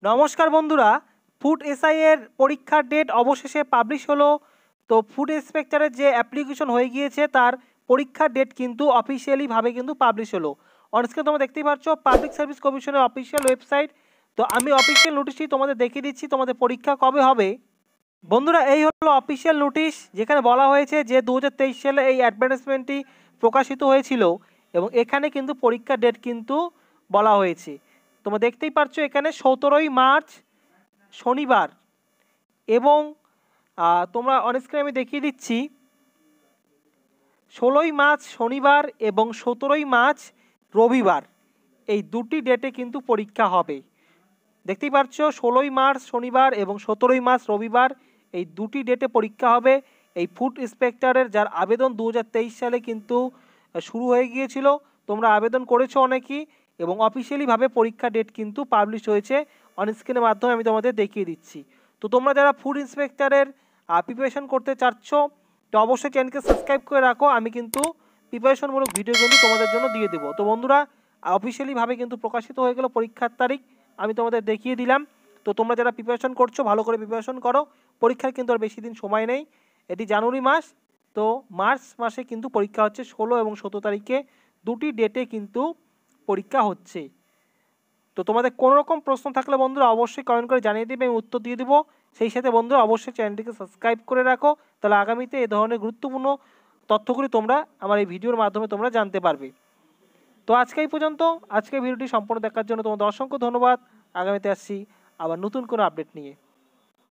নমস্কার বন্ধুরা, food SI এর পরীক্ষার ডেট অবশেষে পাবলিশ হলো। তো ফুড ইন্সপেক্টরের যে অ্যাপ্লিকেশন হয়ে গিয়েছে তার পরীক্ষার ডেট কিন্তু অফিসিয়ালিভাবে কিন্তু পাবলিশ হলো। অনস্ক্রিনে তোমরা দেখতেই পাচ্ছ পাবলিক সার্ভিস কমিশনের অফিসিয়াল ওয়েবসাইট। তো আমি অফিসিয়াল নোটিশটি তোমাদের দেখিয়ে দিচ্ছি তোমাদের পরীক্ষা কবে হবে। বন্ধুরা, এই হলো অফিসিয়াল নোটিশ, যেখানে বলা হয়েছে যে 2023 সালে এই অ্যাডভার্টাইজমেন্টটি প্রকাশিত হয়েছিল এবং এখানে কিন্তু পরীক্ষার ডেট কিন্তু বলা হয়েছে। তোমরা দেখতেই পাচ্ছ এখানে 17ই মার্চ শনিবার এবং তোমরা অনস্ক্রিনে আমি দেখিয়ে দিচ্ছি 16ই মার্চ শনিবার এবং 17ই মার্চ রবিবার, এই দুটি ডেটে কিন্তু পরীক্ষা হবে। দেখতেই পাচ্ছ 16ই মার্চ শনিবার এবং 17ই মার্চ রবিবার, এই দুটি ডেটে পরীক্ষা হবে। এই ফুড ইন্সপেক্টরের যার আবেদন 2023 সালে কিন্তু শুরু হয়ে গিয়েছিল, তোমরা আবেদন করেছো অনেকেই এবং অফিসিয়ালিভাবে পরীক্ষা ডেট কিন্তু পাবলিশ হয়েছে। অনস্ক্রিনের মাধ্যমে আমি তোমাদের দেখিয়ে দিচ্ছি। তো তোমরা যারা ফুড ইন্সপেক্টরের প্রিপারেশন করতে চাচ্ছ তো অবশ্যই চ্যানেলকে সাবস্ক্রাইব করে রাখো, আমি কিন্তু প্রিপারেশনমূলক ভিডিও কিন্তু তোমাদের জন্য দিয়ে দেবো। তো বন্ধুরা, অফিসিয়ালিভাবে কিন্তু প্রকাশিত হয়ে গেল পরীক্ষার তারিখ, আমি তোমাদের দেখিয়ে দিলাম। তো তোমরা যারা প্রিপারেশন করছো ভালো করে প্রিপারেশন করো, পরীক্ষার কিন্তু আর বেশি দিন সময় নেই। এটি জানুয়ারি মাস, তো মার্চ মাসে কিন্তু পরীক্ষা হচ্ছে 16 এবং 17 তারিখে, দুটি ডেটে কিন্তু পরীক্ষা হচ্ছে। তো তোমাদের কোনো রকম প্রশ্ন থাকলে বন্ধুরা অবশ্যই কমেন্ট করে জানিয়ে দিবে, আমি উত্তর দিয়ে দেবো। সেই সাথে বন্ধুরা অবশ্যই চ্যানেলটিকে সাবস্ক্রাইব করে রাখো, তাহলে আগামীতে এই ধরনের গুরুত্বপূর্ণ তথ্যগুলি তোমরা আমার এই ভিডিওর মাধ্যমে তোমরা জানতে পারবে। তো আজকে এই পর্যন্ত, আজকে ভিডিওটি সম্পূর্ণ দেখার জন্য তোমাদের অসংখ্য ধন্যবাদ। আগামীতে আসছি আবার নতুন কোনো আপডেট নিয়ে।